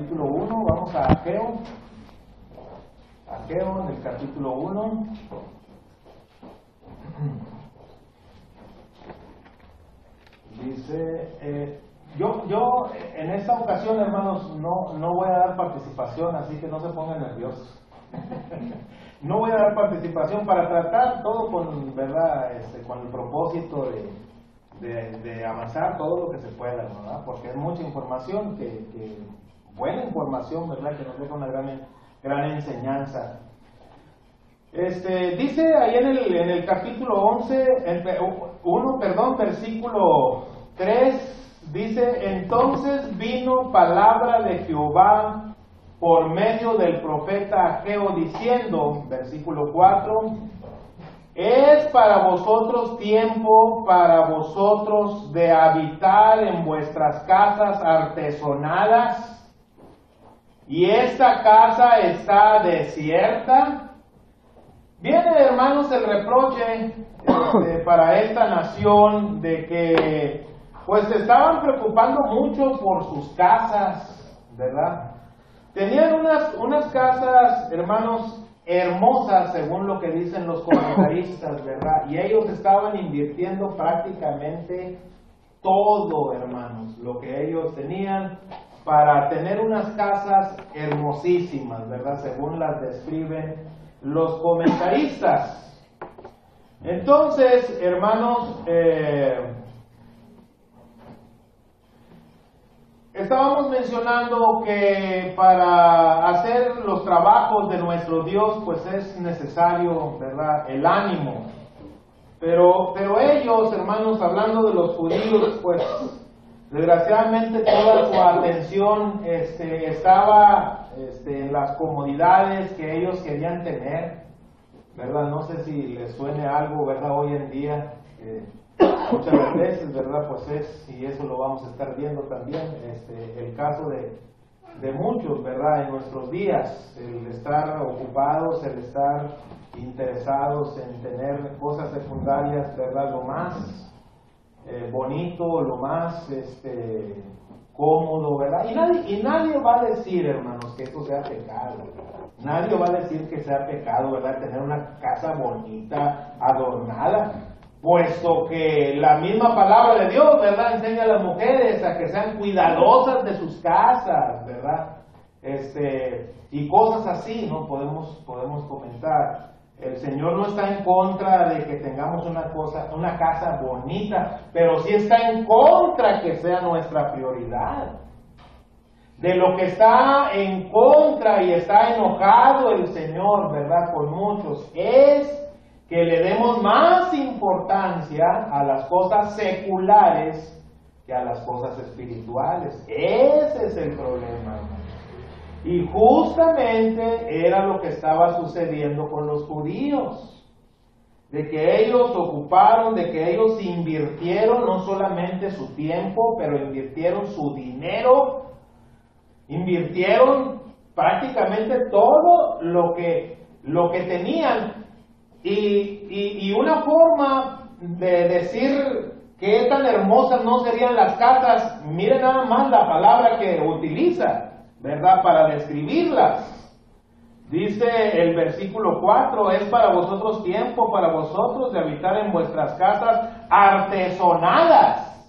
capítulo 1, vamos a Ageo. Ageo en el capítulo 1. Dice, yo en esta ocasión, hermanos, no voy a dar participación, así que no se pongan nerviosos. No voy a dar participación para tratar todo con, ¿verdad? Con el propósito de avanzar todo lo que se pueda, ¿verdad? Porque es mucha información, buena información, ¿verdad? Que nos deja una gran enseñanza. Dice ahí en el capítulo 1, versículo 3, dice: entonces vino palabra de Jehová por medio del profeta Ageo diciendo, versículo 4, es para vosotros tiempo, para vosotros de habitar en vuestras casas artesonadas, y esta casa está desierta. Viene, hermanos, el reproche para esta nación de que pues se estaban preocupando mucho por sus casas, ¿verdad? Tenían unas casas, hermanos, hermosas, según lo que dicen los comentaristas, ¿verdad? Y ellos estaban invirtiendo prácticamente todo, hermanos, lo que ellos tenían para tener unas casas hermosísimas, ¿verdad? Según las describen los comentaristas. Entonces, hermanos, estábamos mencionando que para hacer los trabajos de nuestro Dios, pues es necesario, ¿verdad?, el ánimo. Pero ellos, hermanos, hablando de los judíos, pues desgraciadamente toda su atención estaba en las comodidades que ellos querían tener, ¿verdad? No sé si les suene algo, ¿verdad? Hoy en día, muchas veces, ¿verdad? Pues y eso lo vamos a estar viendo también, el caso de muchos, ¿verdad? En nuestros días, el estar ocupados, el estar interesados en tener cosas secundarias, ¿verdad? Lo más bonito, lo más cómodo, ¿verdad? Y nadie va a decir, hermanos, que esto sea pecado. Nadie va a decir que sea pecado, ¿verdad? Tener una casa bonita, adornada, puesto que la misma palabra de Dios, ¿verdad?, enseña a las mujeres a que sean cuidadosas de sus casas, ¿verdad? Y cosas así, ¿no? Podemos comentar. El Señor no está en contra de que tengamos una casa bonita, pero sí está en contra que sea nuestra prioridad. De lo que está en contra y está enojado el Señor, ¿verdad?, con muchos, es que le demos más importancia a las cosas seculares que a las cosas espirituales. Ese es el problema, hermano. Y justamente era lo que estaba sucediendo con los judíos, de que ellos ocuparon, de que ellos invirtieron no solamente su tiempo, pero invirtieron su dinero, invirtieron prácticamente todo lo que tenían. Y una forma de decir qué tan hermosas no serían las casas, miren nada más la palabra que utiliza, ¿verdad?, para describirlas. Dice el versículo 4, es para vosotros tiempo, para vosotros de habitar en vuestras casas artesonadas,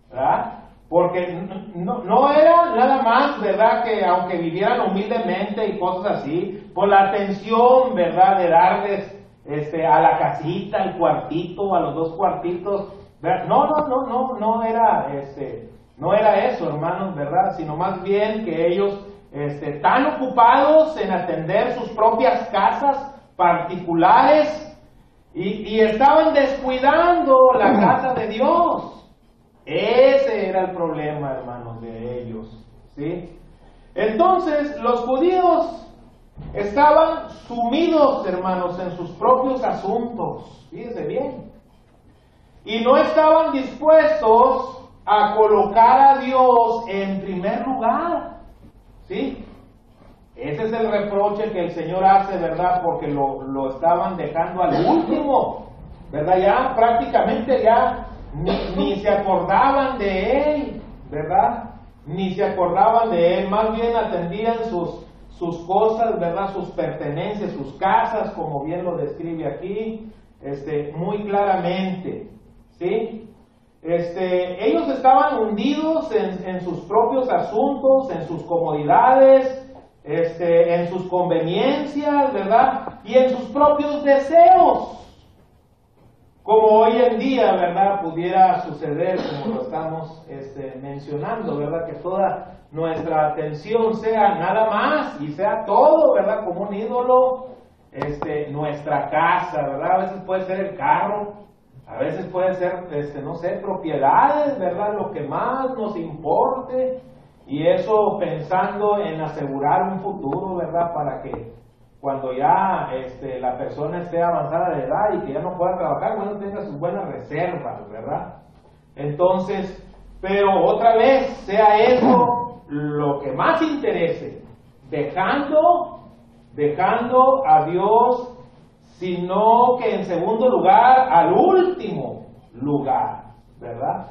¿verdad? Porque no era nada más, ¿verdad?, que aunque vivieran humildemente y cosas así, por la atención, ¿verdad?, de darles a la casita, al cuartito, a los 2 cuartitos, ¿verdad? No era eso, hermanos, ¿verdad? Sino más bien que ellos tan ocupados en atender sus propias casas particulares y estaban descuidando la casa de Dios. Ese era el problema, hermanos, de ellos, ¿sí? Entonces, los judíos estaban sumidos, hermanos, en sus propios asuntos, fíjense bien, y no estaban dispuestos a colocar a Dios en primer lugar, ¿sí? Ese es el reproche que el Señor hace, ¿verdad? Porque lo estaban dejando al último, ¿verdad? Ya prácticamente ni se acordaban de Él, ¿verdad? ni se acordaban de él, más bien atendían sus cosas, ¿verdad? Sus pertenencias, sus casas, como bien lo describe aquí, muy claramente, ¿sí? Ellos estaban hundidos en sus propios asuntos, en sus comodidades, en sus conveniencias, ¿verdad? Y en sus propios deseos. Como hoy en día, ¿verdad? Pudiera suceder, como lo estamos mencionando, ¿verdad? Que toda nuestra atención sea nada más y sea todo, ¿verdad? Como un ídolo, nuestra casa, ¿verdad? A veces puede ser el carro, a veces puede ser, no sé, propiedades, ¿verdad? Lo que más nos importe, y eso pensando en asegurar un futuro, ¿verdad? Para que cuando ya la persona esté avanzada de edad y que ya no pueda trabajar, bueno, tenga sus buenas reservas, ¿verdad? Entonces, pero otra vez, sea eso lo que más interese, dejando a Dios, sino que en segundo lugar, al último lugar, ¿verdad?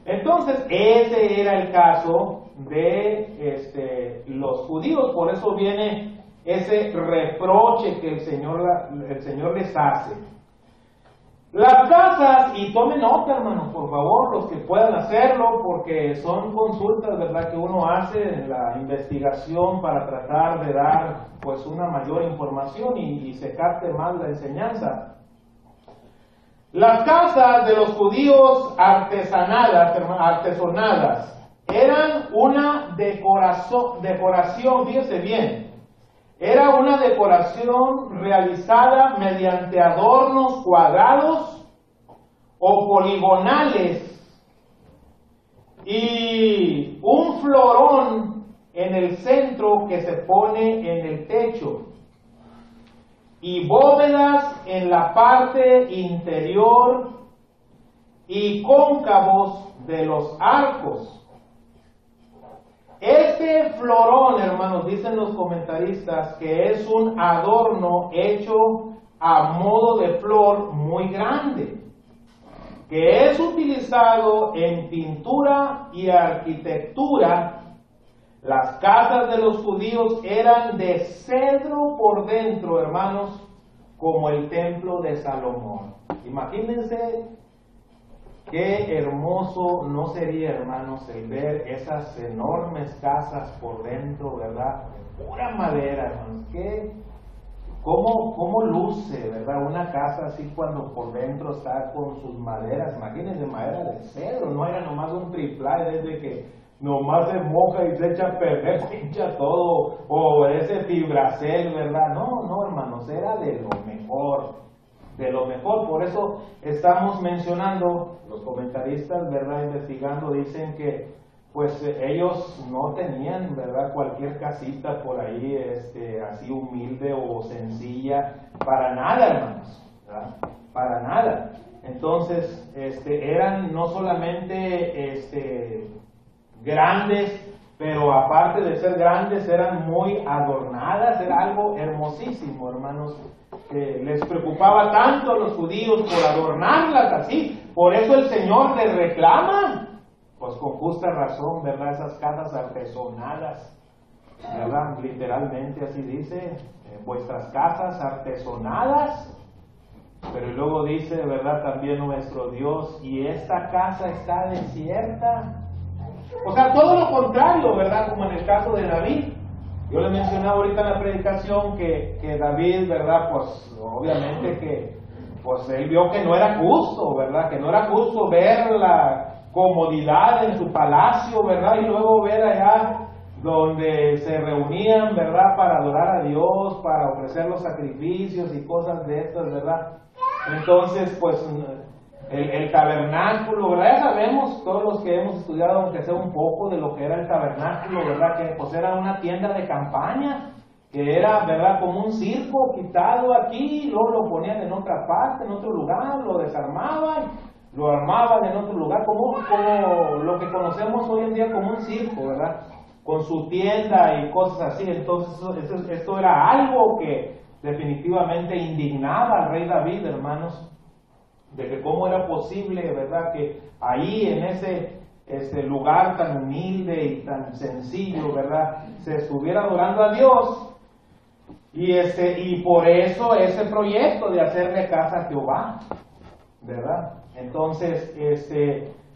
Entonces, ese era el caso de los judíos, por eso viene ese reproche que el Señor les hace. Las casas, y tomen nota, hermanos, por favor, los que puedan hacerlo, porque son consultas, ¿verdad?, que uno hace en la investigación para tratar de dar, pues, una mayor información y se capte más la enseñanza. Las casas de los judíos artesonadas, eran una decoración, fíjese bien, era una decoración realizada mediante adornos cuadrados o poligonales y un florón en el centro que se pone en el techo y bóvedas en la parte interior y cóncavos de los arcos. Este florón, hermanos, dicen los comentaristas, que es un adorno hecho a modo de flor muy grande, que es utilizado en pintura y arquitectura. Las casas de los judíos eran de cedro por dentro, hermanos, como el templo de Salomón. Imagínense qué hermoso no sería, hermanos, el ver esas enormes casas por dentro, ¿verdad? De pura madera, hermanos. ¿Cómo luce, verdad? Una casa así cuando por dentro está con sus maderas. Imagínense, madera de cedro, no era nomás un triplay desde que nomás se moja y se echa a perder, se hincha todo, o ese fibracel, ¿verdad? No, hermanos, era de lo mejor. De lo mejor, por eso estamos mencionando, los comentaristas, ¿verdad?, investigando, dicen que pues ellos no tenían, ¿verdad?, cualquier casita por ahí, así humilde o sencilla, para nada, hermanos, ¿verdad?, para nada. Entonces, eran no solamente, grandes, pero aparte de ser grandes, eran muy adornadas, era algo hermosísimo, hermanos. Les preocupaba tanto a los judíos por adornarlas así, por eso el Señor les reclama, pues con justa razón, ¿verdad? Esas casas artesonadas, ¿verdad? Literalmente así dice, vuestras casas artesonadas, pero luego dice, ¿verdad? También nuestro Dios, y esta casa está desierta. O sea, todo lo contrario, ¿verdad? Como en el caso de David. Yo le mencionaba ahorita en la predicación que David, ¿verdad? Pues obviamente que pues él vio que no era justo, ¿verdad? Que no era justo ver la comodidad en su palacio, ¿verdad? Y luego ver allá donde se reunían, ¿verdad? Para adorar a Dios, para ofrecer los sacrificios y cosas de estas, ¿verdad? Entonces, pues el tabernáculo, ¿verdad? Ya sabemos, todos los que hemos estudiado, aunque sea un poco, de lo que era el tabernáculo, ¿verdad? Que pues era una tienda de campaña, que era, ¿verdad?, como un circo quitado aquí, luego lo ponían en otra parte, en otro lugar, lo desarmaban, lo armaban en otro lugar, como lo que conocemos hoy en día como un circo, ¿verdad?, con su tienda y cosas así. Entonces, esto era algo que definitivamente indignaba al rey David, hermanos, de que cómo era posible, ¿verdad?, que ahí en este lugar tan humilde y tan sencillo, ¿verdad?, se estuviera adorando a Dios. Y por eso ese proyecto de hacerle casa a Jehová, ¿verdad? Entonces,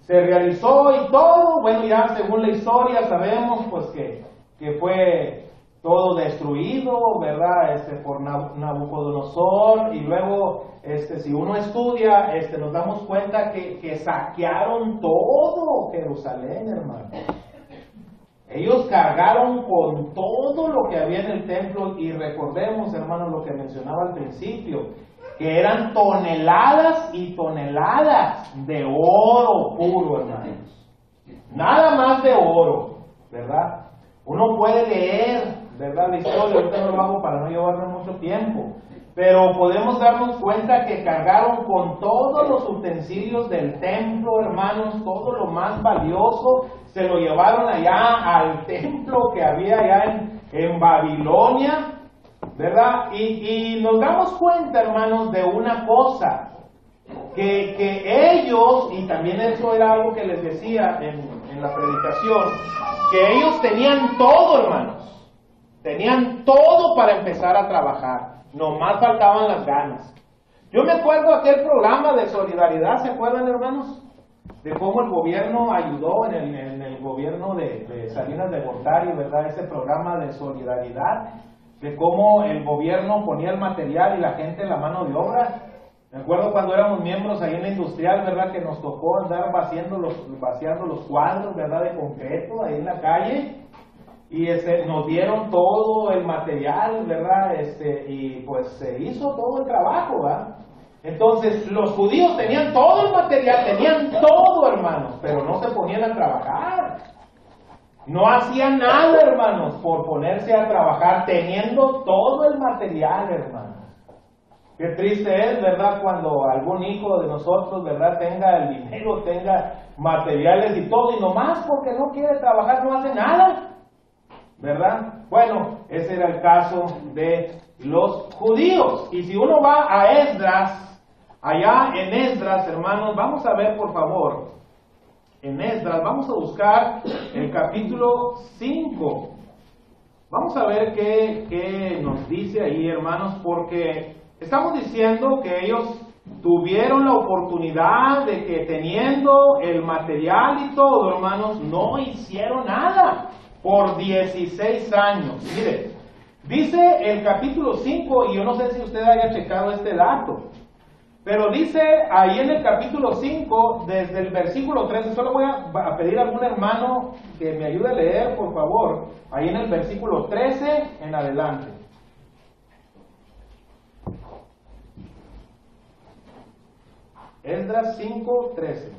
se realizó y todo, bueno, ya según la historia sabemos pues que fue todo destruido, ¿verdad? Por Nabucodonosor, y luego, si uno estudia, nos damos cuenta que saquearon todo Jerusalén, hermano. Ellos cargaron con todo lo que había en el templo, y recordemos, hermanos, lo que mencionaba al principio, que eran toneladas y toneladas de oro puro, hermanos. Nada más de oro, ¿verdad? Uno puede leer, ¿verdad?, la historia, ahorita no lo hago para no llevarme mucho tiempo, pero podemos darnos cuenta que cargaron con todos los utensilios del templo, hermanos, todo lo más valioso, se lo llevaron allá al templo que había allá en Babilonia, ¿verdad? Y nos damos cuenta, hermanos, de una cosa, que ellos, y también eso era algo que les decía en la predicación, que ellos tenían todo, hermanos, tenían todo para empezar a trabajar, nomás faltaban las ganas. Yo me acuerdo aquel programa de solidaridad, ¿se acuerdan, hermanos? De cómo el gobierno ayudó en el gobierno de Salinas de Gortari, ¿verdad? Ese programa de solidaridad, de cómo el gobierno ponía el material y la gente la mano de obra. Me acuerdo cuando éramos miembros ahí en la industrial, ¿verdad?, que nos tocó andar vaciando los cuadros, ¿verdad?, de concreto ahí en la calle, y nos dieron todo el material, ¿verdad?, y pues se hizo todo el trabajo, ¿verdad? Entonces, los judíos tenían todo el material, tenían todo, hermanos, pero no se ponían a trabajar. No hacían nada, hermanos, por ponerse a trabajar, teniendo todo el material, hermanos. Qué triste es, ¿verdad?, cuando algún hijo de nosotros, ¿verdad?, tenga el dinero, tenga materiales y todo, y nomás porque no quiere trabajar no hace nada, ¿verdad? Bueno, ese era el caso de los judíos. Y si uno va a Esdras, allá en Esdras, hermanos, vamos a ver, por favor, en Esdras, vamos a buscar el capítulo 5. Vamos a ver qué nos dice ahí, hermanos, porque estamos diciendo que ellos tuvieron la oportunidad de que teniendo el material y todo, hermanos, no hicieron nada por 16 años. Mire, dice el capítulo 5, y yo no sé si usted haya checado este dato, pero dice ahí en el capítulo 5, desde el versículo 13, solo voy a pedir a algún hermano que me ayude a leer, por favor, ahí en el versículo 13 en adelante. Esdras 5:13.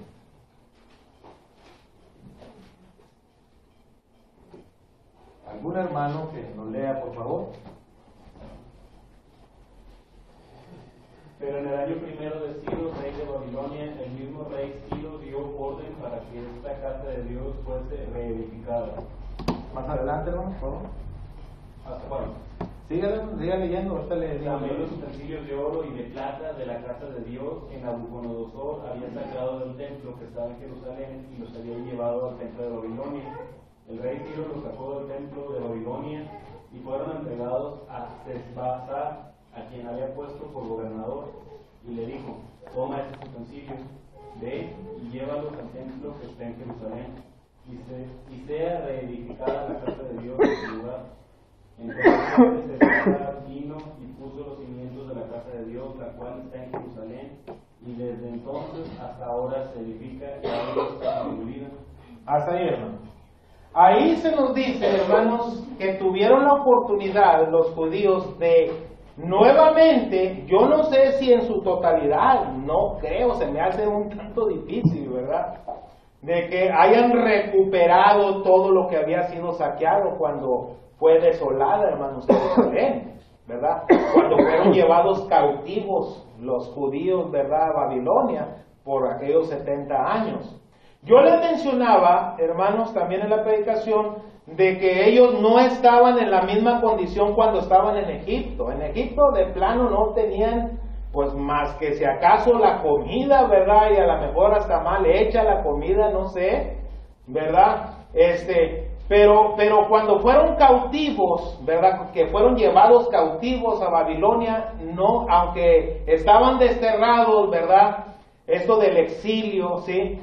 ¿Algún hermano que nos lea, por favor? Pero en el año primero de Ciro, rey de Babilonia, el mismo rey Ciro dio orden para que esta casa de Dios fuese reedificada. Más adelante, hermano, por favor. ¿Hasta cuándo? Siga leyendo, ahorita le digo. También los utensilios de oro y de plata de la casa de Dios que Nabucodonosor había sacado del templo que estaba en Jerusalén y los había llevado al templo de Babilonia. El rey Ciro los sacó del templo de Babilonia y fueron entregados a Sesbazar, a quien había puesto por gobernador, y le dijo: toma estos utensilios, ve y llévalos al templo que está en Jerusalén, y sea reedificada la casa de Dios en su lugar. Entonces Sesbazar vino y puso los cimientos de la casa de Dios, la cual está en Jerusalén, y desde entonces hasta ahora se edifica y ahora está demolida. Hasta ahí, hermano. Ahí se nos dice, hermanos, que tuvieron la oportunidad los judíos de nuevamente, yo no sé si en su totalidad, no creo, se me hace un tanto difícil, ¿verdad?, de que hayan recuperado todo lo que había sido saqueado cuando fue desolada, hermanos, Jerusalén, ¿verdad? Cuando fueron llevados cautivos los judíos, ¿verdad?, a Babilonia por aquellos 70 años. Yo les mencionaba, hermanos, también en la predicación, de que ellos no estaban en la misma condición cuando estaban en Egipto. En Egipto de plano no tenían, pues más que si acaso la comida, ¿verdad? Y a lo mejor hasta mal hecha la comida, no sé, ¿verdad? Pero cuando fueron cautivos, ¿verdad? Que fueron llevados cautivos a Babilonia, no, aunque estaban desterrados, ¿verdad? Esto del exilio, ¿sí?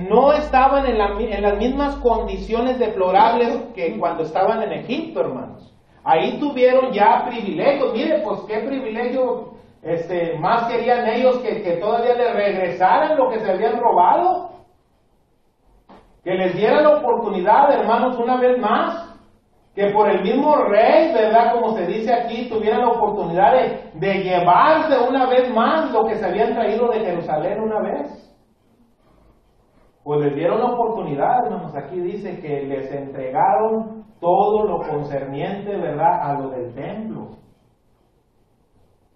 No estaban en las mismas condiciones deplorables que cuando estaban en Egipto, hermanos. Ahí tuvieron ya privilegios. Mire, pues qué privilegio más querían ellos que todavía les regresaran lo que se habían robado. Que les dieran la oportunidad, hermanos, una vez más. Que por el mismo rey, ¿verdad? Como se dice aquí, tuvieran la oportunidad de llevarse una vez más lo que se habían traído de Jerusalén una vez. Pues les dieron la oportunidad, hermanos. Aquí dice que les entregaron todo lo concerniente, ¿verdad?, a lo del templo.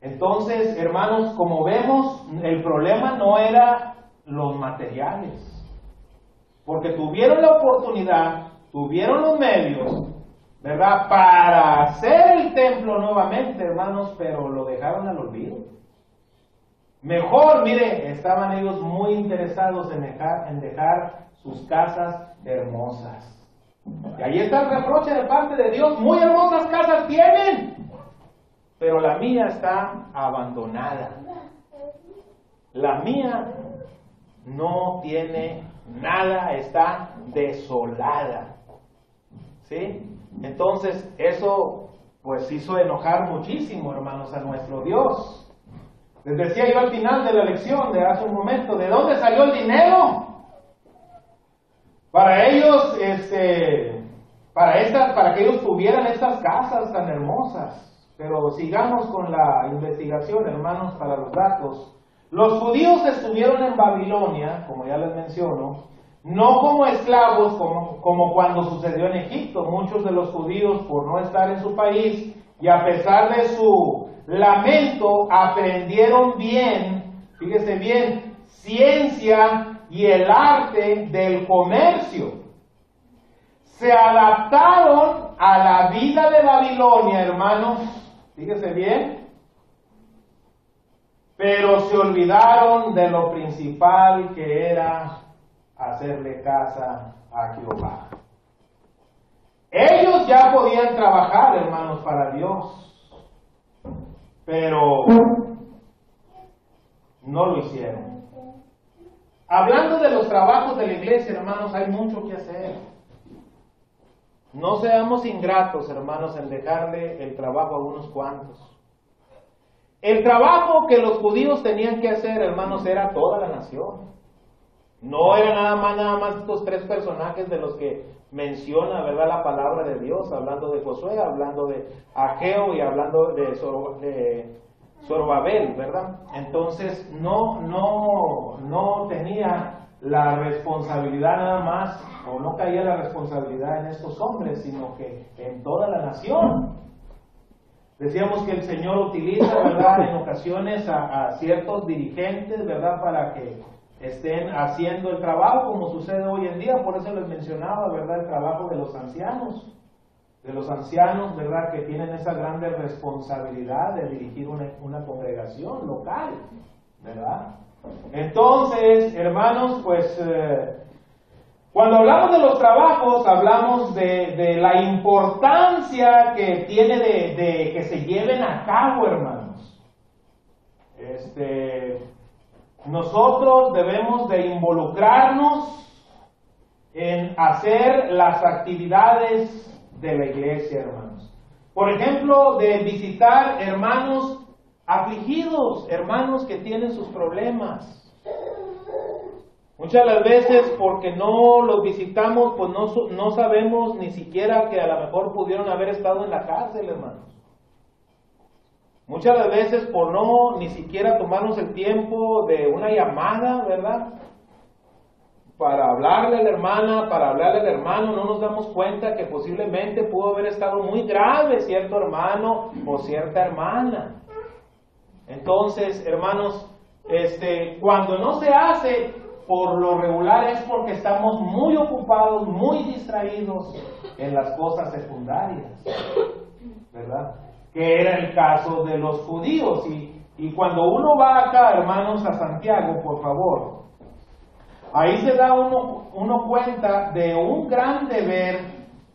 Entonces, hermanos, como vemos, el problema no era los materiales. Porque tuvieron la oportunidad, tuvieron los medios, ¿verdad?, para hacer el templo nuevamente, hermanos, pero lo dejaron al olvido. Mejor, mire, estaban ellos muy interesados en dejar sus casas hermosas. Y ahí está el reproche de parte de Dios. Muy hermosas casas tienen, pero la mía está abandonada. La mía no tiene nada, está desolada. ¿Sí? Entonces, eso pues hizo enojar muchísimo, hermanos, a nuestro Dios. Les decía yo al final de la lección de hace un momento, ¿de dónde salió el dinero? Para ellos, para que ellos tuvieran estas casas tan hermosas. Pero sigamos con la investigación, hermanos, para los datos. Los judíos estuvieron en Babilonia, como ya les menciono, no como esclavos como cuando sucedió en Egipto. Muchos de los judíos, por no estar en su país, y a pesar de su lamento, aprendieron bien, fíjese bien, ciencia y el arte del comercio. Se adaptaron a la vida de Babilonia, hermanos, fíjese bien, pero se olvidaron de lo principal, que era hacerle casa a Jehová. Ellos ya podían trabajar, hermanos, para Dios, pero no lo hicieron. Hablando de los trabajos de la iglesia, hermanos, hay mucho que hacer. No seamos ingratos, hermanos, en dejarle el trabajo a unos cuantos. El trabajo que los judíos tenían que hacer, hermanos, era toda la nación. No era nada más estos tres personajes de los que menciona, ¿verdad?, la palabra de Dios, hablando de Josué, hablando de Ageo y hablando de Zorobabel, ¿verdad? Entonces no tenía la responsabilidad nada más, o no caía la responsabilidad en estos hombres, sino que en toda la nación. Decíamos que el Señor utiliza, ¿verdad?, en ocasiones a ciertos dirigentes, ¿verdad?, para que estén haciendo el trabajo, como sucede hoy en día. Por eso les mencionaba, ¿verdad?, el trabajo de los ancianos, ¿verdad?, que tienen esa grande responsabilidad de dirigir una congregación local, ¿verdad? Entonces, hermanos, pues cuando hablamos de los trabajos, hablamos de la importancia que tiene de que se lleven a cabo, hermanos. Nosotros debemos de involucrarnos en hacer las actividades de la iglesia, hermanos. Por ejemplo, de visitar hermanos afligidos, hermanos que tienen sus problemas. Muchas de las veces, porque no los visitamos, pues no sabemos ni siquiera que a lo mejor pudieron haber estado en la cárcel, hermanos. Muchas de las veces, por no ni siquiera tomarnos el tiempo de una llamada, ¿verdad?, para hablarle a la hermana, para hablarle al hermano, no nos damos cuenta que posiblemente pudo haber estado muy grave cierto hermano o cierta hermana. Entonces, hermanos, cuando no se hace, por lo regular es porque estamos muy ocupados, muy distraídos en las cosas secundarias, ¿verdad?, que era el caso de los judíos. Y cuando uno va acá, hermanos, a Santiago, por favor, Ahí se da uno cuenta de un gran deber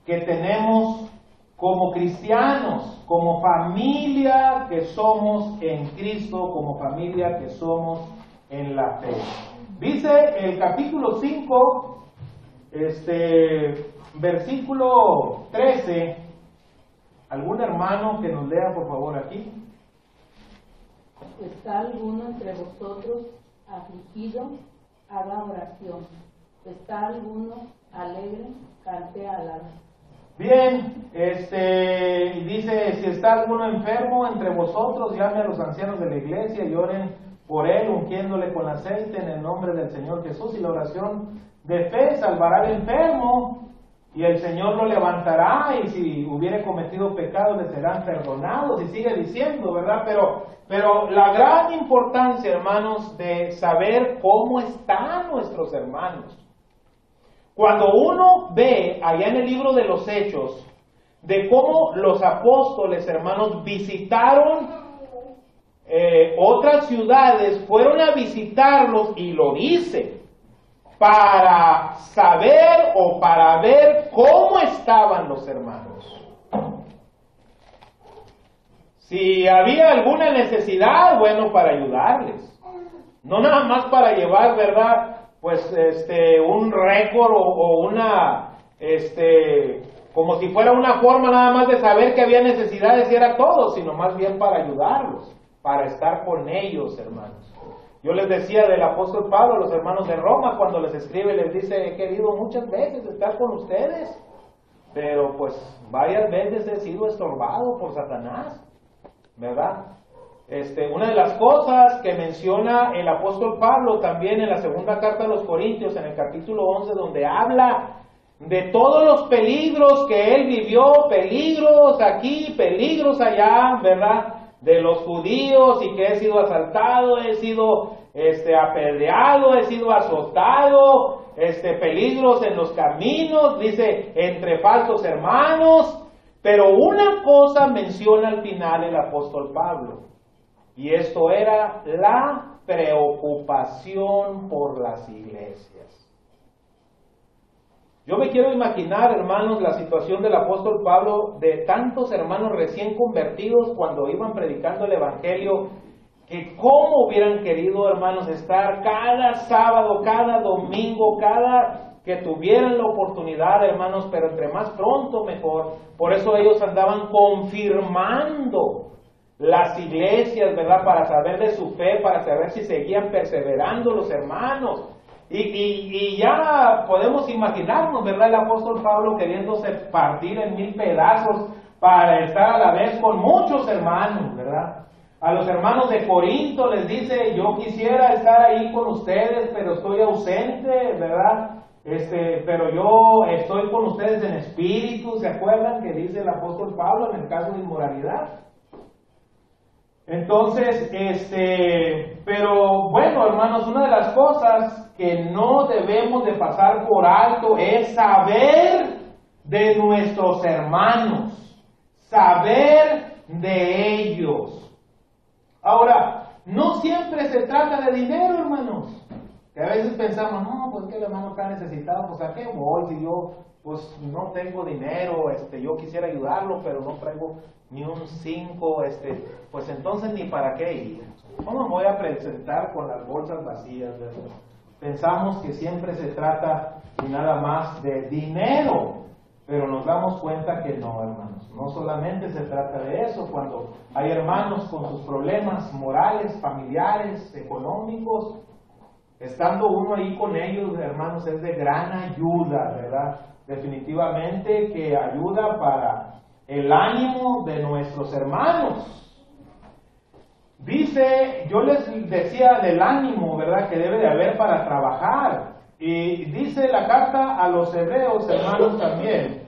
que tenemos como cristianos, como familia que somos en Cristo, como familia que somos en la fe. Dice el capítulo 5, versículo 13, ¿algún hermano que nos lea por favor aquí? ¿Está alguno entre vosotros afligido? Haga oración. ¿Está alguno alegre? Cante alabanza. Bien, dice, si está alguno enfermo entre vosotros, llame a los ancianos de la iglesia y oren por él, ungiéndole con aceite en el nombre del Señor Jesús, y la oración de fe salvará al enfermo, y el Señor lo levantará, y si hubiere cometido pecado le serán perdonados, y sigue diciendo, ¿verdad? Pero la gran importancia, hermanos, de saber cómo están nuestros hermanos. Cuando uno ve allá en el libro de los Hechos, de cómo los apóstoles, hermanos, visitaron otras ciudades, fueron a visitarlos, y lo dice, para saber o para ver cómo estaban los hermanos. Si había alguna necesidad, bueno, para ayudarles. No nada más para llevar, ¿verdad?, pues un récord o una, como si fuera una forma nada más de saber que había necesidades y era todo, sino más bien para ayudarlos, para estar con ellos, hermanos. Yo les decía del apóstol Pablo, los hermanos de Roma, cuando les escribe, les dice, he querido muchas veces estar con ustedes, pero pues varias veces he sido estorbado por Satanás, ¿verdad? Una de las cosas que menciona el apóstol Pablo también en la segunda carta a los Corintios, en el capítulo 11, donde habla de todos los peligros que él vivió, peligros aquí, peligros allá, ¿verdad?, de los judíos, y que he sido asaltado, he sido apedreado, he sido azotado, peligros en los caminos, dice, entre falsos hermanos. Pero una cosa menciona al final el apóstol Pablo, y esto era la preocupación por las iglesias. Yo me quiero imaginar, hermanos, la situación del apóstol Pablo, de tantos hermanos recién convertidos cuando iban predicando el evangelio, que cómo hubieran querido, hermanos, estar cada sábado, cada domingo, cada que tuvieran la oportunidad, hermanos, pero entre más pronto mejor. Por eso ellos andaban confirmando las iglesias, ¿verdad?, para saber de su fe, para saber si seguían perseverando los hermanos. Y ya podemos imaginarnos, ¿verdad?, el apóstol Pablo queriéndose partir en 1000 pedazos para estar a la vez con muchos hermanos, ¿verdad? A los hermanos de Corinto les dice, yo quisiera estar ahí con ustedes, pero estoy ausente, ¿verdad? Pero yo estoy con ustedes en espíritu, ¿se acuerdan que dice el apóstol Pablo en el caso de inmoralidad? Entonces, pero bueno, hermanos, una de las cosas que no debemos de pasar por alto es saber de nuestros hermanos, saber de ellos. Ahora, no siempre se trata de dinero, hermanos. Que a veces pensamos, no, pues que el hermano está necesitado, pues ¿a qué voy? Si yo pues no tengo dinero, yo quisiera ayudarlo, pero no traigo ni un 5, pues entonces ni para qué ir. ¿Cómo me voy a presentar con las bolsas vacías, ¿verdad? Pensamos que siempre se trata y nada más de dinero, pero nos damos cuenta que no, hermanos. No solamente se trata de eso. Cuando hay hermanos con sus problemas morales, familiares, económicos, estando uno ahí con ellos, hermanos, es de gran ayuda, ¿verdad? Definitivamente que ayuda para el ánimo de nuestros hermanos. Dice, yo les decía del ánimo, ¿verdad?, que debe de haber para trabajar. Y dice la carta a los hebreos, hermanos, también.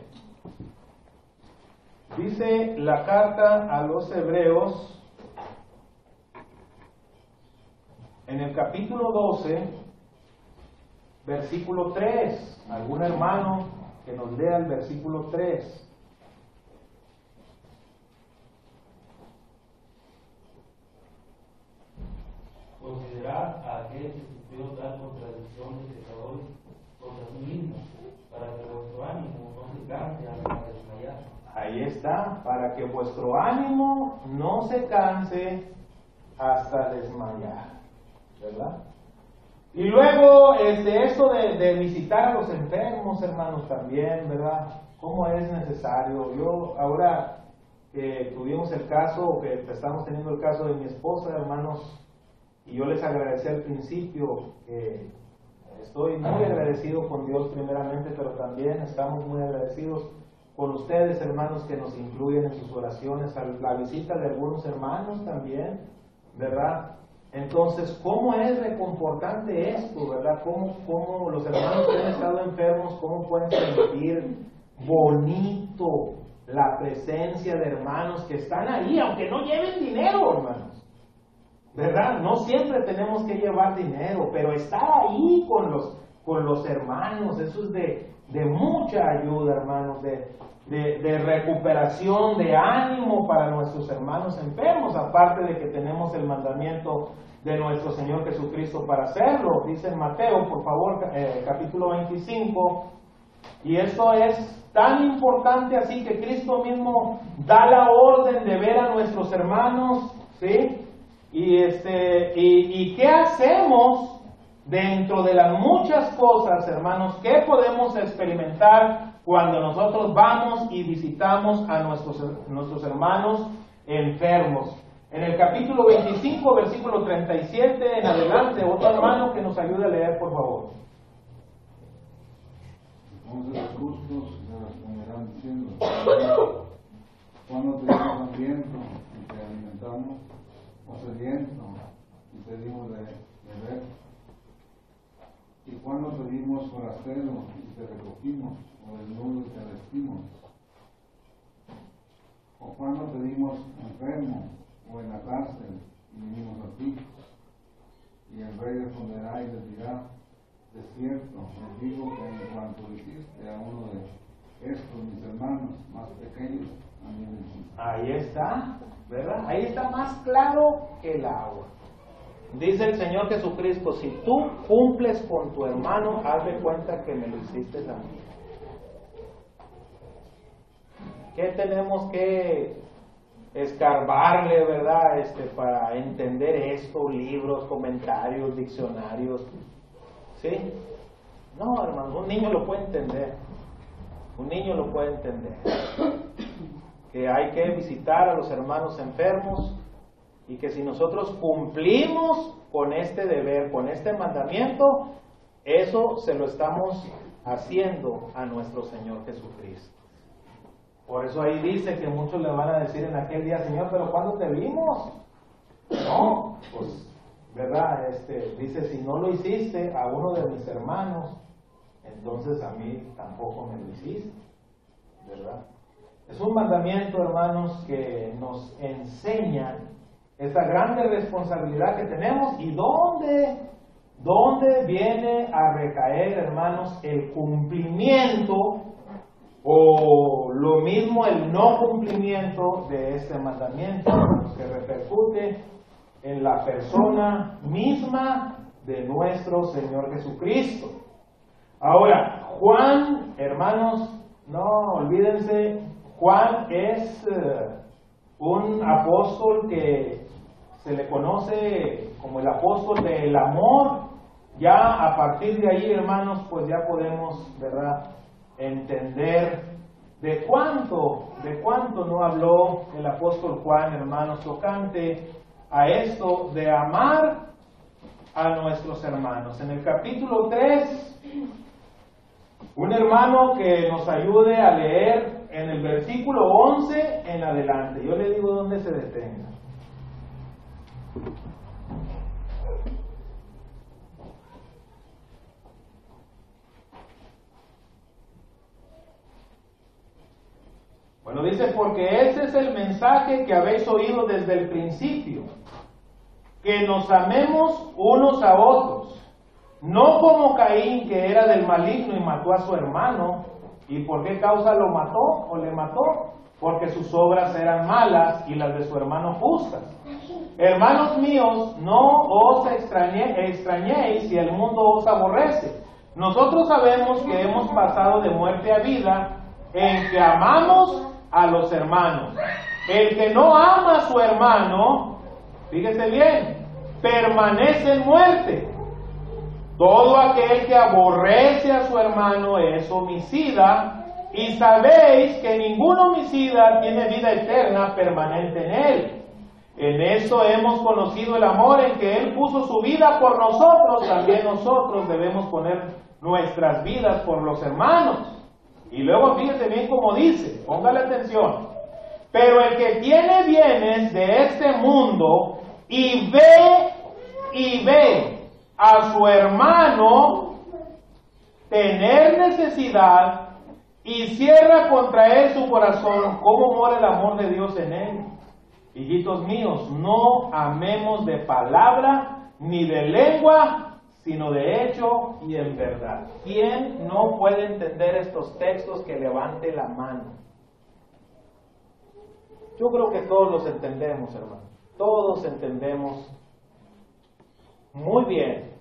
Dice la carta a los hebreos, en el capítulo 12, versículo 3. ¿Algún hermano que nos lea el versículo 3? Considerad a aquel que sufrió tal contradicción de pecadores contra sí mismo, para que vuestro ánimo no se canse hasta desmayar. Ahí está, para que vuestro ánimo no se canse hasta desmayar, ¿verdad? Y luego, esto de visitar a los enfermos, hermanos, también, ¿verdad? ¿Cómo es necesario? Yo, ahora que tuvimos el caso, que estamos teniendo el caso de mi esposa, hermanos, y yo les agradecí al principio, que estoy muy agradecido con Dios primeramente, pero también estamos muy agradecidos con ustedes, hermanos, que nos incluyen en sus oraciones, a la visita de algunos hermanos también, ¿verdad? Entonces, ¿cómo es reconfortante esto, verdad? ¿Cómo los hermanos que han estado enfermos, cómo pueden sentir bonito la presencia de hermanos que están ahí, aunque no lleven dinero, hermanos? ¿Verdad? No siempre tenemos que llevar dinero, pero estar ahí con los hermanos, eso es de mucha ayuda, hermanos, de recuperación, de ánimo para nuestros hermanos enfermos, aparte de que tenemos el mandamiento de nuestro Señor Jesucristo para hacerlo. Dice en Mateo, por favor, capítulo 25, y esto es tan importante así que Cristo mismo da la orden de ver a nuestros hermanos, ¿sí? Y ¿qué hacemos dentro de las muchas cosas, hermanos, que podemos experimentar cuando nosotros vamos y visitamos a nuestros hermanos enfermos? En el capítulo 25, versículo 37 en adelante, otro hermano que nos ayude a leer, por favor. Entonces los justos le responderán diciendo: ¿cuándo te dimos hambriento y te alimentamos, o sediento y te dimos de beber? ¿Y cuándo te dimos forastero y te recogimos, o desnudo y te vestimos? ¿O cuándo te dimos enfermo o en la cárcel y vinimos a ti? Y el rey responderá y les dirá: de cierto, les digo que en cuanto hiciste a uno de estos mis hermanos más pequeños, a mí me hiciste. Ahí está, ¿verdad? Ahí está más claro que el agua. Dice el Señor Jesucristo: si tú cumples con tu hermano, haz de cuenta que me lo hiciste a mí. ¿Qué tenemos que escarbarle, verdad? Para entender esto, libros, comentarios, diccionarios, ¿sí? No, hermano, un niño lo puede entender. Un niño lo puede entender. Que hay que visitar a los hermanos enfermos, y que si nosotros cumplimos con este deber, con este mandamiento, eso se lo estamos haciendo a nuestro Señor Jesucristo. Por eso ahí dice que muchos le van a decir en aquel día: Señor, ¿pero cuándo te vimos? No, pues, ¿verdad? Dice: si no lo hiciste a uno de mis hermanos, entonces a mí tampoco me lo hiciste, ¿verdad? Es un mandamiento, hermanos, que nos enseña esta grande responsabilidad que tenemos, y dónde viene a recaer, hermanos, el cumplimiento, o lo mismo el no cumplimiento de este mandamiento, que repercute en la persona misma de nuestro Señor Jesucristo. Ahora, Juan, hermanos, no olvídense, Juan es un apóstol que se le conoce como el apóstol del amor. Ya a partir de ahí, hermanos, pues ya podemos, ¿verdad?, entender de cuánto no habló el apóstol Juan, hermanos, tocante a esto de amar a nuestros hermanos. En el capítulo 3, un hermano que nos ayude a leer en el versículo 11 en adelante. Yo le digo dónde se detenga. Bueno, dice: porque ese es el mensaje que habéis oído desde el principio, que nos amemos unos a otros, no como Caín, que era del maligno y mató a su hermano. ¿Y por qué causa lo mató o le mató? Porque sus obras eran malas y las de su hermano justas. Hermanos míos, no os extrañéis si el mundo os aborrece. Nosotros sabemos que hemos pasado de muerte a vida en que amamos a los hermanos. El que no ama a su hermano, fíjese bien, permanece en muerte. Todo aquel que aborrece a su hermano es homicida, y sabéis que ningún homicida tiene vida eterna permanente en él. En eso hemos conocido el amor, en que Él puso su vida por nosotros, también nosotros debemos poner nuestras vidas por los hermanos. Y luego fíjese bien cómo dice, póngale atención. Pero el que tiene bienes de este mundo y ve a su hermano tener necesidad y cierra contra él su corazón, ¿cómo mora el amor de Dios en él? Hijitos míos, no amemos de palabra ni de lengua, sino de hecho y en verdad. ¿Quién no puede entender estos textos? Que levante la mano. Yo creo que todos los entendemos, hermano. Todos entendemos muy bien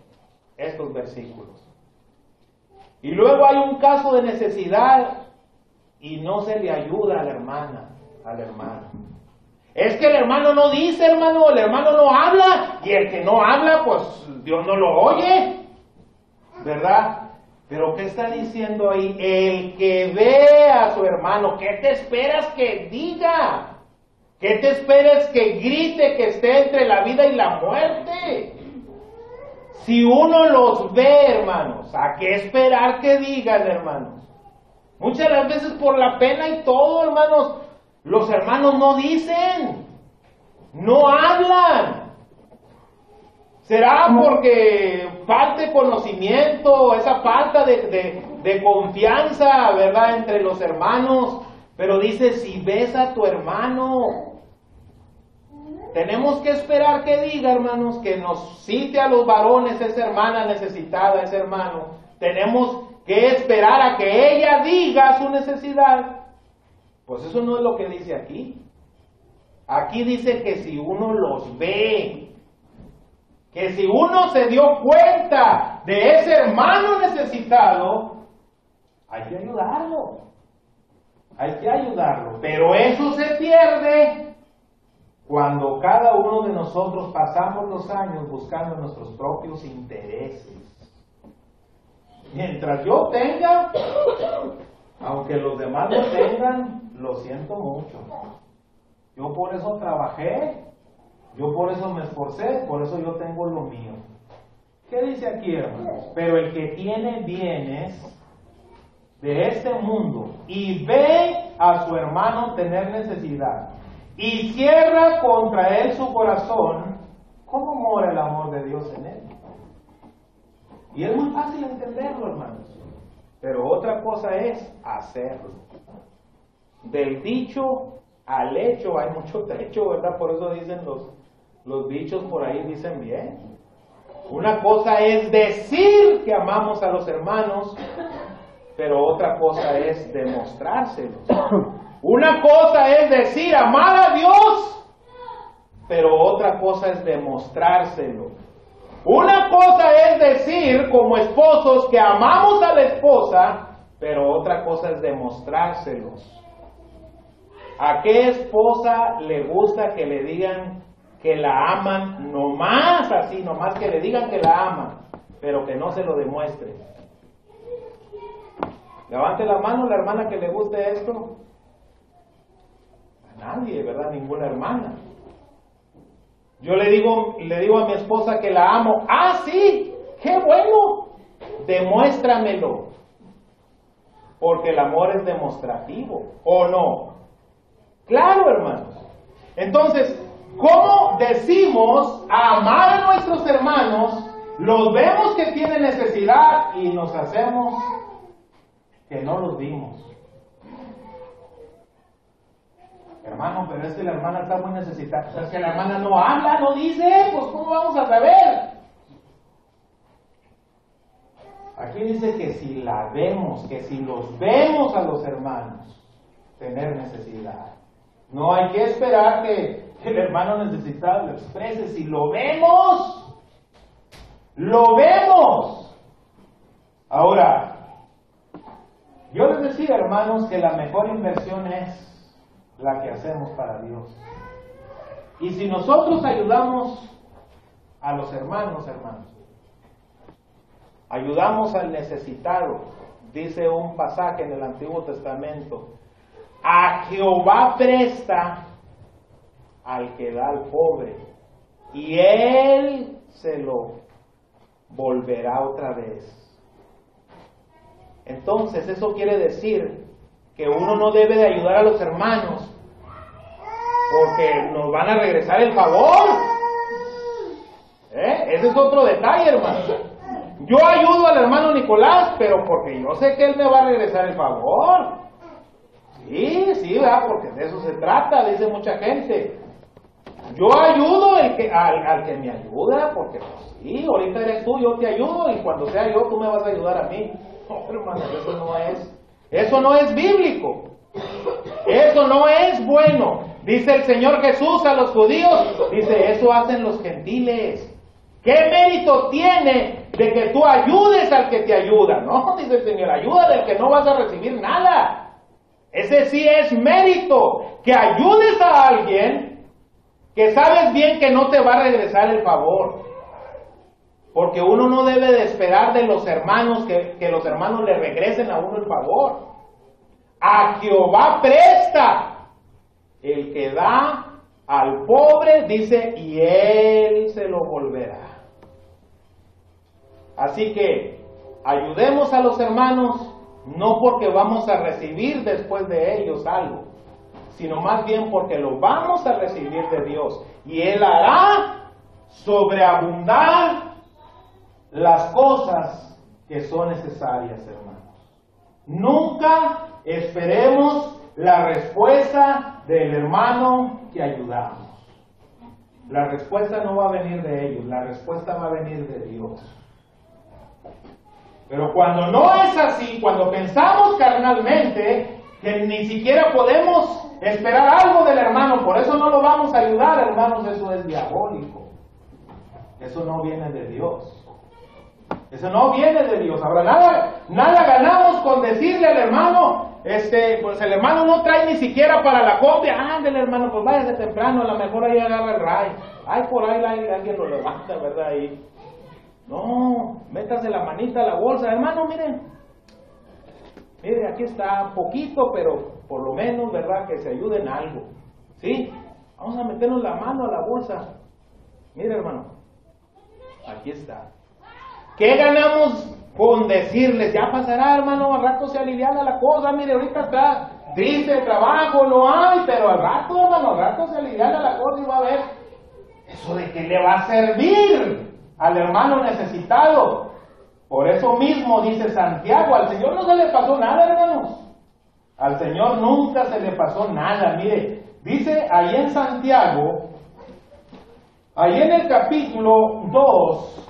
estos versículos. Y luego hay un caso de necesidad y no se le ayuda a la hermana, al hermano. Es que el hermano no dice, hermano, el hermano no habla, y el que no habla, pues Dios no lo oye, ¿verdad? Pero ¿qué está diciendo ahí? El que ve a su hermano, ¿qué te esperas que diga? ¿Qué te esperas que grite, que esté entre la vida y la muerte? Si uno los ve, hermanos, ¿a qué esperar que digan, hermanos? Muchas de las veces por la pena y todo, hermanos, los hermanos no dicen, no hablan. ¿Será porque falte conocimiento, esa falta de confianza, verdad, entre los hermanos? Pero dice, si ves a tu hermano, tenemos que esperar que diga, hermanos, que nos cite a los varones esa hermana necesitada, ese hermano. Tenemos que esperar a que ella diga su necesidad. Pues eso no es lo que dice aquí. Aquí dice que si uno los ve, que si uno se dio cuenta de ese hermano necesitado, hay que ayudarlo. Hay que ayudarlo. Pero eso se pierde cuando cada uno de nosotros pasamos los años buscando nuestros propios intereses. Mientras yo tenga, aunque los demás no tengan, lo siento mucho. Yo por eso trabajé, yo por eso me esforcé, por eso yo tengo lo mío. ¿Qué dice aquí, hermanos? Pero el que tiene bienes de este mundo y ve a su hermano tener necesidad y cierra contra él su corazón, ¿cómo mora el amor de Dios en él? Y es muy fácil entenderlo, hermanos. Pero otra cosa es hacerlo. Del dicho al hecho hay mucho trecho, ¿verdad? Por eso dicen los dichos por ahí, dicen bien. Una cosa es decir que amamos a los hermanos, pero otra cosa es demostrárselos. Una cosa es decir amar a Dios, pero otra cosa es demostrárselo. Una cosa es decir como esposos que amamos a la esposa, pero otra cosa es demostrárselos. ¿A qué esposa le gusta que le digan que la aman? Nomás así, nomás que le digan que la aman, pero que no se lo demuestre. Levante la mano la hermana que le guste esto. A nadie, ¿verdad? Ninguna hermana. Yo le digo a mi esposa que la amo. ¡Ah, sí! ¡Qué bueno! Demuéstramelo. Porque el amor es demostrativo, ¿o no? Claro, hermanos. Entonces, ¿cómo decimos amar a nuestros hermanos? Los vemos que tienen necesidad y nos hacemos que no los vimos. Hermano, pero es que la hermana está muy necesitada. O sea, es que la hermana no habla, no dice, pues ¿cómo vamos a saber? Aquí dice que si la vemos, que si los vemos a los hermanos tener necesidad, no hay que esperar que el hermano necesitado lo exprese. Si lo vemos, lo vemos. Ahora, yo les decía, hermanos, que la mejor inversión es la que hacemos para Dios. Y si nosotros ayudamos a los hermanos, ayudamos al necesitado, dice un pasaje en el Antiguo Testamento, a Jehová presta al que da al pobre, y él se lo volverá otra vez. Entonces, eso quiere decir que uno no debe de ayudar a los hermanos porque nos van a regresar el favor. Ese es otro detalle, hermano. Yo ayudo al hermano Nicolás, pero porque yo sé que él me va a regresar el favor. Sí, ¿verdad? Porque de eso se trata, dice mucha gente. Yo ayudo al que me ayuda, porque pues, sí, ahorita eres tú, yo te ayudo, y cuando sea yo, tú me vas a ayudar a mí. No, hermano, eso no es bíblico. Eso no es bueno. Dice el Señor Jesús a los judíos, dice, eso hacen los gentiles. ¿Qué mérito tiene de que tú ayudes al que te ayuda? No, dice el Señor, ayuda del que no vas a recibir nada. Ese sí es mérito, que ayudes a alguien que sabes bien que no te va a regresar el favor. Porque uno no debe de esperar de los hermanos que los hermanos le regresen a uno el favor. A Jehová presta el que da al pobre, dice, y él se lo volverá. Así que ayudemos a los hermanos, no porque vamos a recibir después de ellos algo, sino más bien porque lo vamos a recibir de Dios. Y Él hará sobreabundar las cosas que son necesarias, hermanos. Nunca esperemos la respuesta del hermano que ayudamos. La respuesta no va a venir de ellos, la respuesta va a venir de Dios. Pero cuando no es así, cuando pensamos carnalmente que ni siquiera podemos esperar algo del hermano, por eso no lo vamos a ayudar, hermanos, eso es diabólico. Eso no viene de Dios. Eso no viene de Dios. Ahora, nada ganamos con decirle al hermano, pues el hermano no trae ni siquiera para la copia. Ándale, hermano, pues váyase temprano, a lo mejor ahí agarra el ray. Ay, por ahí alguien lo levanta, ¿verdad? Ahí. No, métase la manita a la bolsa, hermano, mire, aquí está poquito, pero por lo menos, ¿verdad? Que se ayude en algo, ¿sí? Vamos a meternos la mano a la bolsa. Mire, hermano, aquí está. ¿Qué ganamos con decirles? Ya pasará, hermano, al rato se aliviana la cosa, mire, ahorita está triste el trabajo, no hay, pero al rato, hermano, al rato se aliviana la cosa y va a ver. ¿Eso de qué le va a servir al hermano necesitado? Por eso mismo dice Santiago, al Señor no se le pasó nada, hermanos. Al Señor nunca se le pasó nada. Mire, dice ahí en Santiago, ahí en el capítulo 2,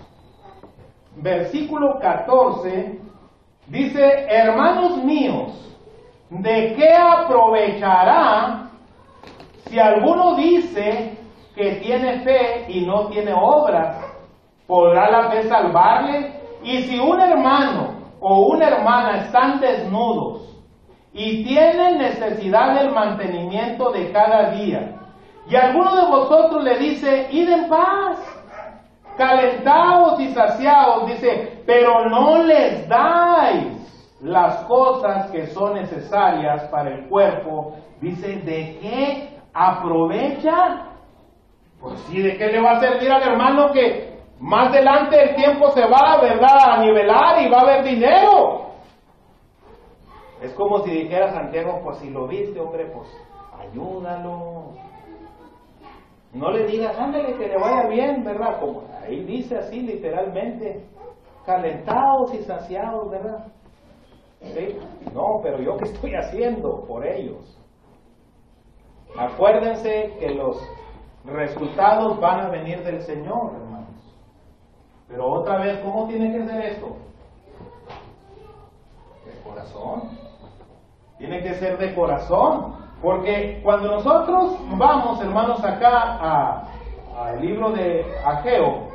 versículo 14, dice, hermanos míos, ¿de qué aprovechará si alguno dice que tiene fe y no tiene obras? ¿Podrá la fe salvarle? Y si un hermano o una hermana están desnudos y tienen necesidad del mantenimiento de cada día, y alguno de vosotros le dice, id en paz, calentados y saciados, dice, pero no les dais las cosas que son necesarias para el cuerpo, dice, ¿de qué aprovecha? Pues sí, ¿de qué le va a servir al hermano que más adelante el tiempo se va, ¿verdad?, a nivelar y va a haber dinero? Es como si dijera Santiago, pues si lo viste, hombre, pues ayúdalo. No le digas, ándale, que le vaya bien, ¿verdad? Como ahí dice así literalmente, calentados y saciados, ¿verdad? ¿Sí? No, pero yo qué estoy haciendo por ellos. Acuérdense que los resultados van a venir del Señor, hermanos. Pero otra vez, ¿cómo tiene que ser esto? corazón. Tiene que ser de corazón. Porque cuando nosotros vamos, hermanos, acá al libro de Ageo,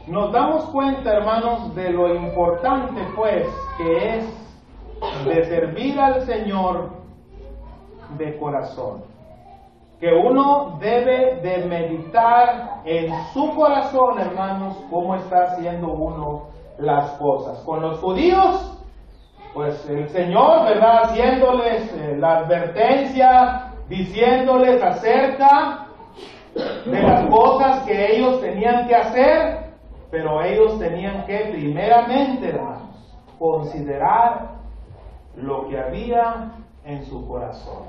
nos damos cuenta, hermanos, de lo importante, pues, que es de servir al Señor de corazón. Que uno debe de meditar en su corazón, hermanos, cómo está haciendo uno las cosas. Con los judíos, pues el Señor, ¿verdad?, haciéndoles la advertencia, diciéndoles acerca de las cosas que ellos tenían que hacer, pero ellos tenían que primeramente, hermanos, considerar lo que había en su corazón.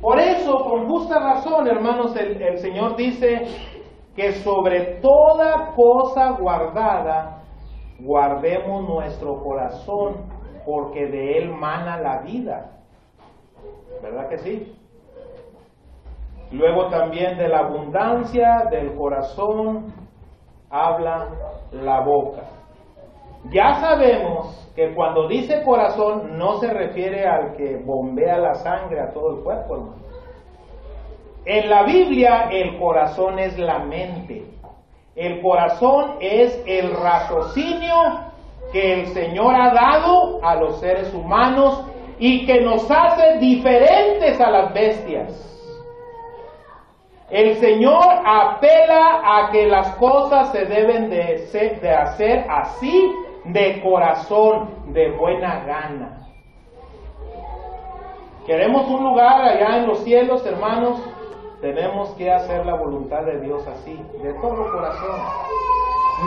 Por eso, con justa razón, hermanos, el Señor dice que sobre toda cosa guardada, guardemos nuestro corazón, porque de él mana la vida. ¿Verdad que sí? Luego también de la abundancia del corazón habla la boca. Ya sabemos que cuando dice corazón no se refiere al que bombea la sangre a todo el cuerpo, hermano. En la Biblia el corazón es la mente. El corazón es el raciocinio que el Señor ha dado a los seres humanos y que nos hace diferentes a las bestias. El Señor apela a que las cosas se deben de hacer así, de corazón, de buena gana. Queremos un lugar allá en los cielos, hermanos, tenemos que hacer la voluntad de Dios así, de todo corazón.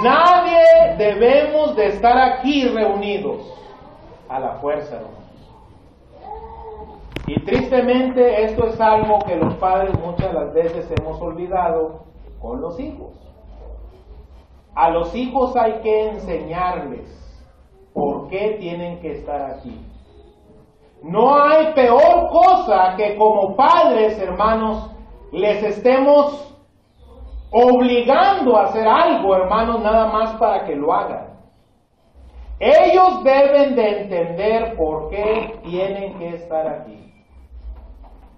Nadie debemos de estar aquí reunidos a la fuerza, hermanos. Y tristemente esto es algo que los padres muchas de las veces hemos olvidado con los hijos. A los hijos hay que enseñarles por qué tienen que estar aquí. No hay peor cosa que como padres, hermanos, les estemos obligando a hacer algo, hermanos, nada más para que lo hagan. Ellos deben de entender por qué tienen que estar aquí.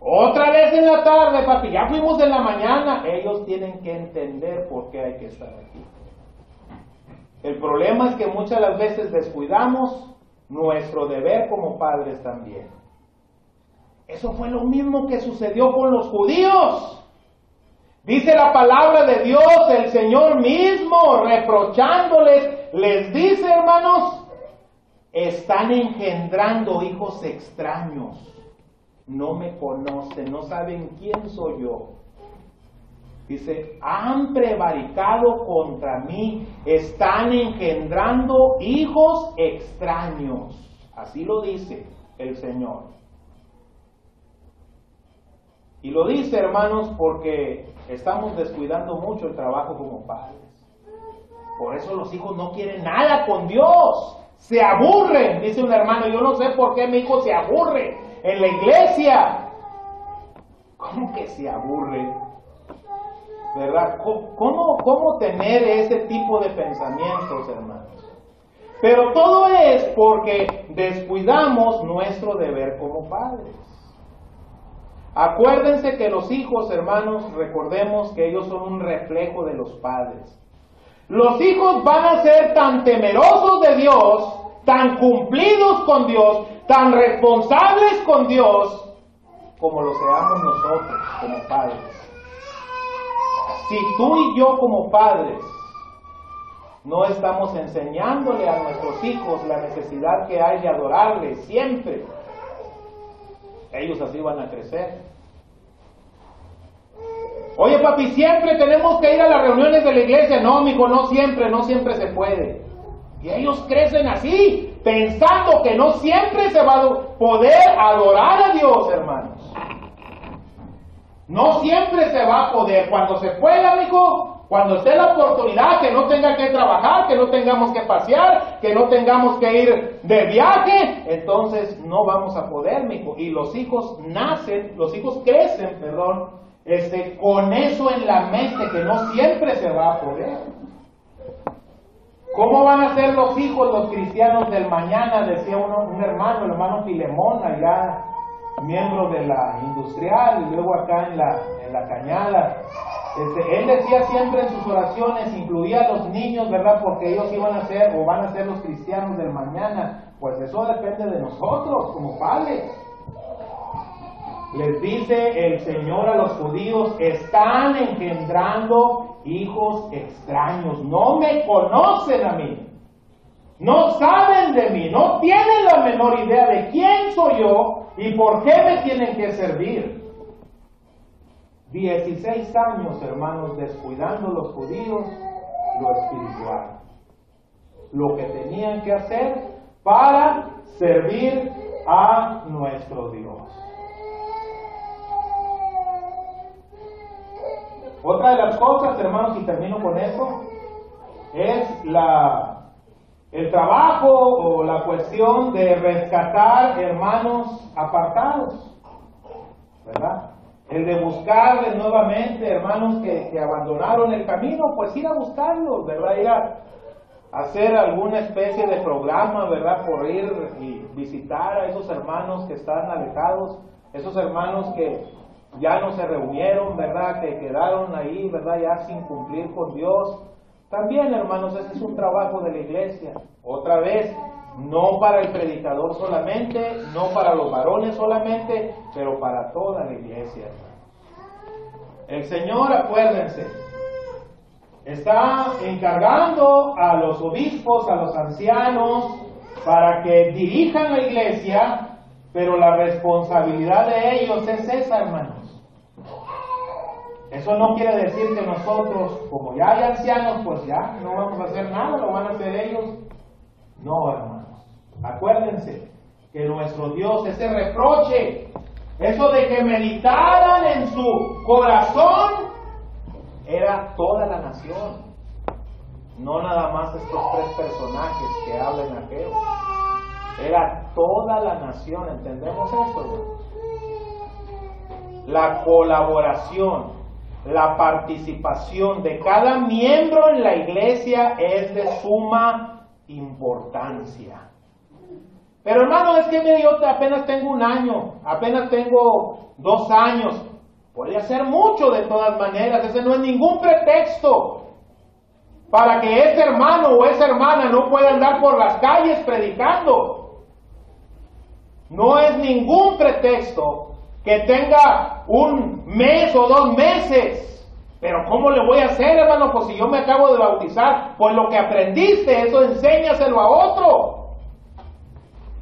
Otra vez en la tarde, papi, ya fuimos en la mañana. Ellos tienen que entender por qué hay que estar aquí. El problema es que muchas de las veces descuidamos nuestro deber como padres también. Eso fue lo mismo que sucedió con los judíos. Dice la palabra de Dios, el Señor mismo, reprochándoles, les dice, hermanos, están engendrando hijos extraños. No me conocen, no saben quién soy yo. Dice, han prevaricado contra mí, están engendrando hijos extraños. Así lo dice el Señor. Y lo dice, hermanos, porque estamos descuidando mucho el trabajo como padres. Por eso los hijos no quieren nada con Dios. Se aburren, dice un hermano. Yo no sé por qué mi hijo se aburre en la iglesia. ¿Cómo que se aburre? ¿Verdad? ¿Cómo tener ese tipo de pensamientos, hermanos? Pero todo es porque descuidamos nuestro deber como padres. Acuérdense que los hijos, hermanos, recordemos que ellos son un reflejo de los padres. Los hijos van a ser tan temerosos de Dios, tan cumplidos con Dios, tan responsables con Dios, como lo seamos nosotros como padres. Si tú y yo como padres no estamos enseñándole a nuestros hijos la necesidad que hay de adorarle siempre, ellos así van a crecer. Oye, papi, siempre tenemos que ir a las reuniones de la iglesia. No, mijo, no siempre se puede. Y ellos crecen así, pensando que no siempre se va a poder adorar a Dios, hermanos. No siempre se va a poder. Cuando se pueda, mijo, cuando esté la oportunidad, que no tenga que trabajar, que no tengamos que pasear, que no tengamos que ir de viaje, entonces no vamos a poder, mijo. Y los hijos crecen, con eso en la mente, que no siempre se va a poder. ¿Cómo van a ser los hijos, los cristianos del mañana? Decía un hermano, el hermano Filemón, allá, miembro de la industrial, y luego acá en la cañada. Él decía siempre en sus oraciones, incluía a los niños, ¿verdad? Porque ellos iban a ser o van a ser los cristianos del mañana. Pues eso depende de nosotros como padres. Les dice el Señor a los judíos: están engendrando hijos extraños, no me conocen a mí, no saben de mí, no tienen la menor idea de quién soy yo y por qué me tienen que servir. 16 años, hermanos, descuidando los judíos lo espiritual, lo que tenían que hacer para servir a nuestro Dios. Otra de las cosas, hermanos, y termino con eso, es el trabajo o la cuestión de rescatar hermanos apartados, ¿verdad? El de buscarles nuevamente, hermanos que abandonaron el camino, pues ir a buscarlos, ¿verdad? Ir a hacer alguna especie de programa, ¿verdad? Por ir y visitar a esos hermanos que están alejados, esos hermanos que ya no se reunieron, ¿verdad? Que quedaron ahí, ¿verdad? Ya sin cumplir con Dios. También, hermanos, ese es un trabajo de la iglesia. Otra vez, no para el predicador solamente, no para los varones solamente, pero para toda la iglesia. El Señor, acuérdense, está encargando a los obispos, a los ancianos, para que dirijan la iglesia, pero la responsabilidad de ellos es esa, hermanos. Eso no quiere decir que nosotros, como ya hay ancianos, pues ya no vamos a hacer nada, lo van a hacer ellos. No, hermanos. Acuérdense que nuestro Dios, ese reproche, eso de que meditaran en su corazón, era toda la nación. No nada más estos 3 personajes que hablan aquello. Era toda la nación. ¿Entendemos esto, hermanos? La colaboración, la participación de cada miembro en la iglesia es de suma importancia. Pero hermano, es que yo apenas tengo 1 año, apenas tengo 2 años. Puede hacer mucho de todas maneras, ese no es ningún pretexto para que ese hermano o esa hermana no pueda andar por las calles predicando. No es ningún pretexto que tenga 1 mes o 2 meses. Pero ¿cómo le voy a hacer, hermano? Pues si yo me acabo de bautizar, pues lo que aprendiste, eso enséñaselo a otro.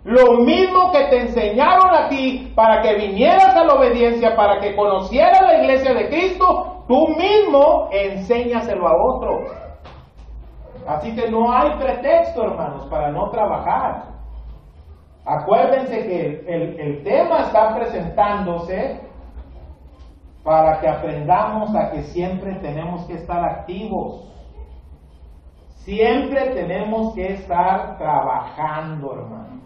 Lo mismo que te enseñaron a ti para que vinieras a la obediencia, para que conocieras la iglesia de Cristo, tú mismo enséñaselo a otro. Así que no hay pretexto, hermanos, para no trabajar. Acuérdense que el tema está presentándose para que aprendamos a que siempre tenemos que estar activos. Siempre tenemos que estar trabajando, hermanos.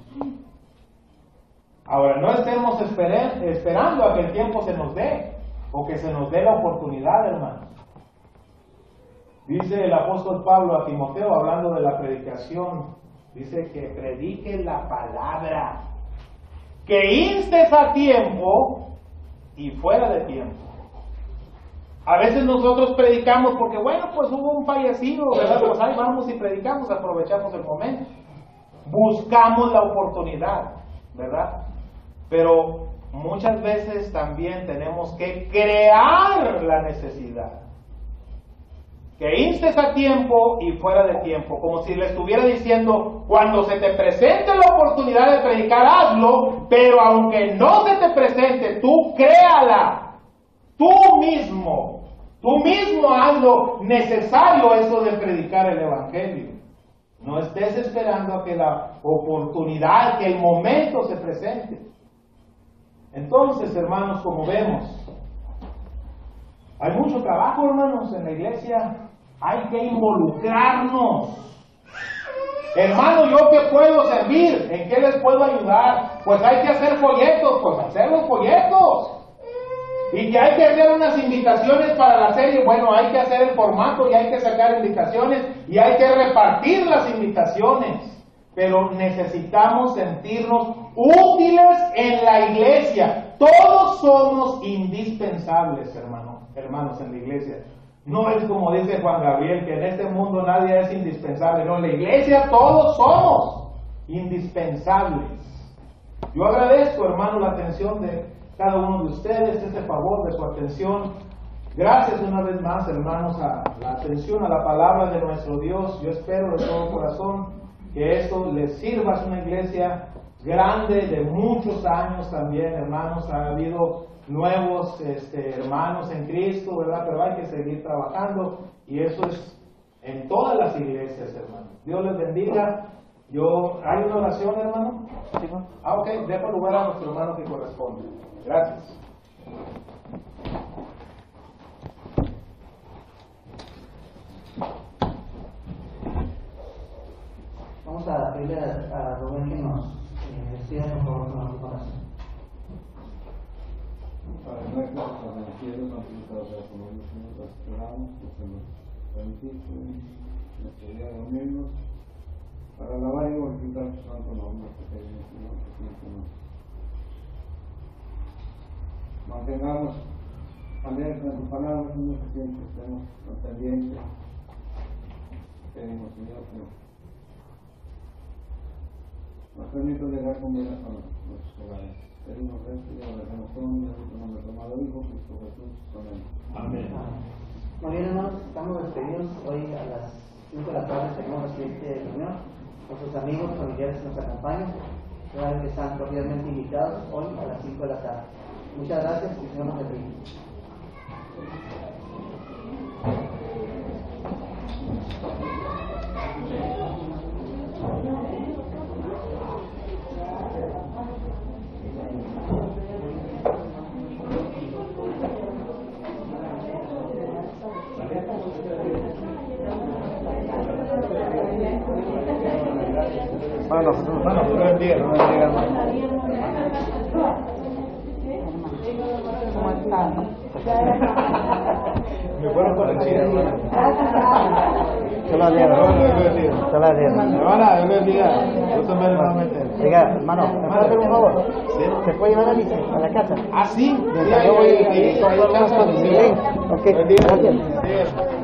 Ahora, no estemos esperando a que el tiempo se nos dé, o que se nos dé la oportunidad, hermanos. Dice el apóstol Pablo a Timoteo, hablando de la predicación, dice que predique la palabra, que instes a tiempo y fuera de tiempo. A veces nosotros predicamos porque, bueno, pues hubo un fallecido, ¿verdad? Pues ahí vamos y predicamos, aprovechamos el momento. Buscamos la oportunidad, ¿verdad? Pero muchas veces también tenemos que crear la necesidad. Que instes a tiempo y fuera de tiempo, como si le estuviera diciendo, cuando se te presente la oportunidad de predicar, hazlo, pero aunque no se te presente, tú créala. Tú mismo haz lo necesario eso de predicar el Evangelio. No estés esperando a que la oportunidad, que el momento se presente. Entonces, hermanos, como vemos, hay mucho trabajo, hermanos, en la iglesia. Hay que involucrarnos. Hermano, ¿yo qué puedo servir? ¿En qué les puedo ayudar? Pues hay que hacer folletos, pues hacer los folletos. Y que hay que hacer unas invitaciones para la serie, bueno, hay que hacer el formato y hay que sacar invitaciones y hay que repartir las invitaciones. Pero necesitamos sentirnos útiles en la iglesia. Todos somos indispensables, hermanos, en la iglesia. No es como dice Juan Gabriel, que en este mundo nadie es indispensable. No, en la iglesia todos somos indispensables. Yo agradezco, hermano, la atención de cada uno de ustedes, este favor de su atención. Gracias una vez más, hermanos, a la atención a la palabra de nuestro Dios. Yo espero de todo corazón que esto les sirva. Es una iglesia grande de muchos años también, hermanos. Ha habido nuevos hermanos en Cristo, ¿verdad? Pero hay que seguir trabajando y eso es en todas las iglesias, hermanos. Dios les bendiga. ¿Hay una oración, hermano? ¿Sí, no? Ok, dejo lugar a nuestro hermano que corresponde. Gracias. Vamos a pedirle a Rubén que nos despida, por favor, con la oración. Padre nuestro que estás en el cielo, santificado sea tu nombre, Señor, te esperamos, que se nos bendice en este día de unirnos para alabar y glorificar tu santo nombre, que te viene, Señor, que siempre nos mantengamos alerta en tu palabra, Señor, que siempre estemos pendientes. Pedimos, Señor, que nos permita llegar con vida a nuestros hogares. Pedimos esto y agradecemos todo en el nombre de amado Hijo, Cristo Jesús. Amén. Amén. Muy bien, hermanos, estamos despedidos. Hoy a las 5 de la tarde tenemos la siguiente reunión con sus amigos, familiares que nos acompañan. Claro que están cordialmente invitados hoy a las 5 de la tarde. Muchas gracias y Señor nos bendiga. Bueno, Dios bendiga, Dios bendiga, hermano. ¿Cómo están? Me fueron por el chile, hermano. Se la dieron. Se la dieron. Hermana, Dios bendiga. Yo también nuevamente. Oiga, hermano, ¿me puede hacer un favor? ¿Sí? ¿Se puede llevar a bici a la casa? ¿Ah, sí? Yo voy a ir ahí, con casa. Ok, gracias. Sí.